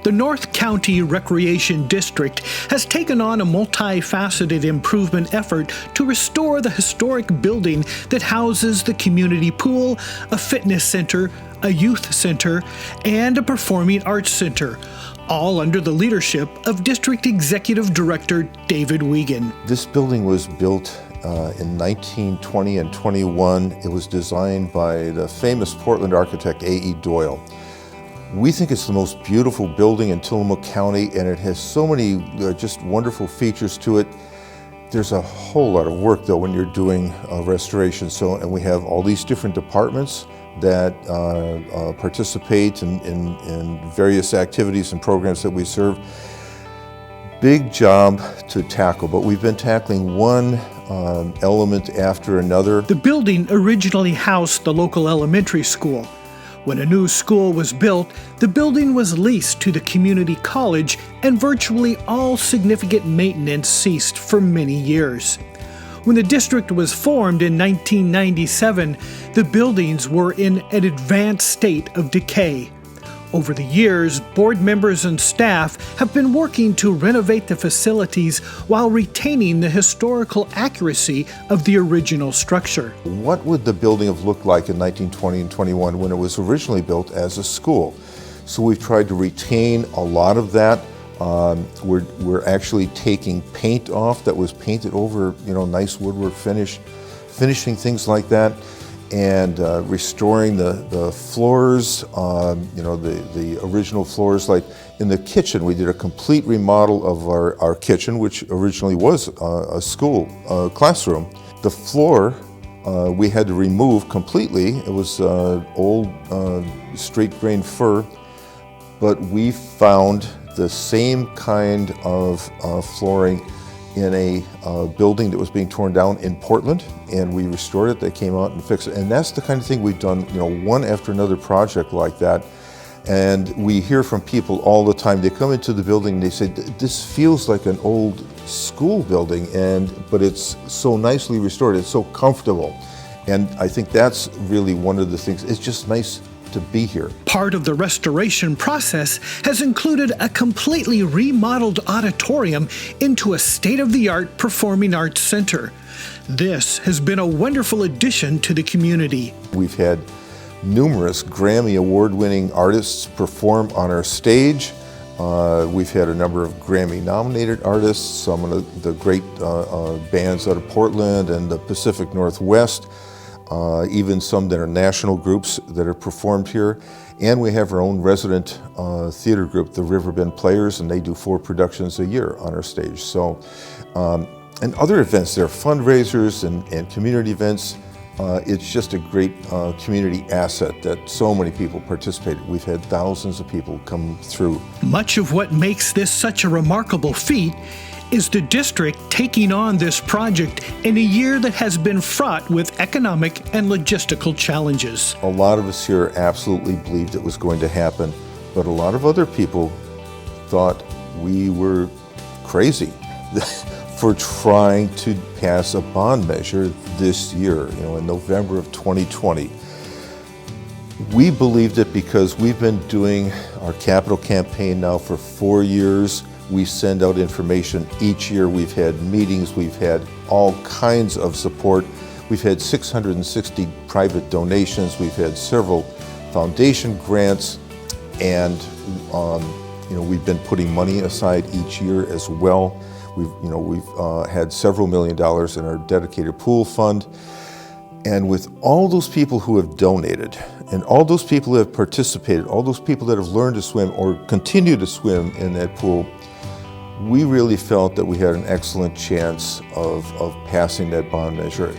The North County Recreation District has taken on a multifaceted improvement effort to restore the historic building that houses the community pool, a fitness center, a youth center, and a performing arts center, all under the leadership of District Executive Director David Wiegand. This building was built in 1920 and 21. It was designed by the famous Portland architect A.E. Doyle. We think it's the most beautiful building in Tillamook County, and it has so many just wonderful features to it. There's a whole lot of work though when you're doing restoration. And we have all these different departments that participate in various activities and programs that we serve. Big job to tackle, but we've been tackling one element after another. The building originally housed the local elementary school. When a new school was built, the building was leased to the community college, and virtually all significant maintenance ceased for many years. When the district was formed in 1997, the buildings were in an advanced state of decay. Over the years, board members and staff have been working to renovate the facilities while retaining the historical accuracy of the original structure. What would the building have looked like in 1920 and 21 when it was originally built as a school? So we've tried to retain a lot of that. We're actually taking paint off that was painted over, nice woodwork finish, finishing things like that, and restoring the floors, the original floors. Like in the kitchen, we did a complete remodel of our kitchen, which originally was a school classroom. The floor we had to remove completely. It was old straight grain fir, but we found the same kind of flooring in a building that was being torn down in Portland, and we restored it. They came out and fixed it, and that's the kind of thing we've done, one after another project like that. And we hear from people all the time. They come into the building and they say, this feels like an old school building, but it's so nicely restored, it's so comfortable. And I think that's really one of the things. It's just nice to be here. Part of the restoration process has included a completely remodeled auditorium into a state-of-the-art performing arts center. This has been a wonderful addition to the community. We've had numerous Grammy award-winning artists perform on our stage. We've had a number of Grammy-nominated artists, some of the great bands out of Portland and the Pacific Northwest. Even some that are national groups that are performed here. And we have our own resident theater group, the Riverbend Players, and they do 4 productions a year on our stage. So, and other events, there are fundraisers and community events. It's just a great community asset that so many people participated. We've had thousands of people come through. Much of what makes this such a remarkable feat is the district taking on this project in a year that has been fraught with economic and logistical challenges. A lot of us here absolutely believed it was going to happen, but a lot of other people thought we were crazy for trying to pass a bond measure this year, in November of 2020. We believed it because we've been doing our capital campaign now for 4 years. We send out information each year. We've had meetings, we've had all kinds of support. We've had 660 private donations, we've had several foundation grants, and we've been putting money aside each year as well. We've had several $1 million in our dedicated pool fund. And with all those people who have donated, and all those people who have participated, all those people that have learned to swim or continue to swim in that pool, we really felt that we had an excellent chance of passing that bond measure.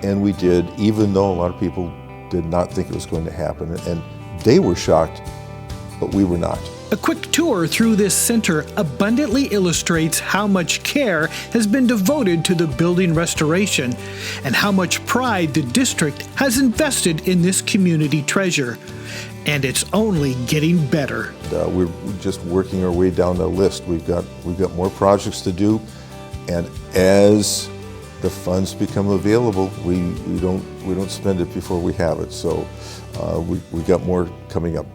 And we did, even though a lot of people did not think it was going to happen. And they were shocked, but we were not. A quick tour through this center abundantly illustrates how much care has been devoted to the building restoration and how much pride the district has invested in this community treasure. And it's only getting better. We're just working our way down the list. We've got more projects to do, and as the funds become available, we don't spend it before we have it. So we got more coming up.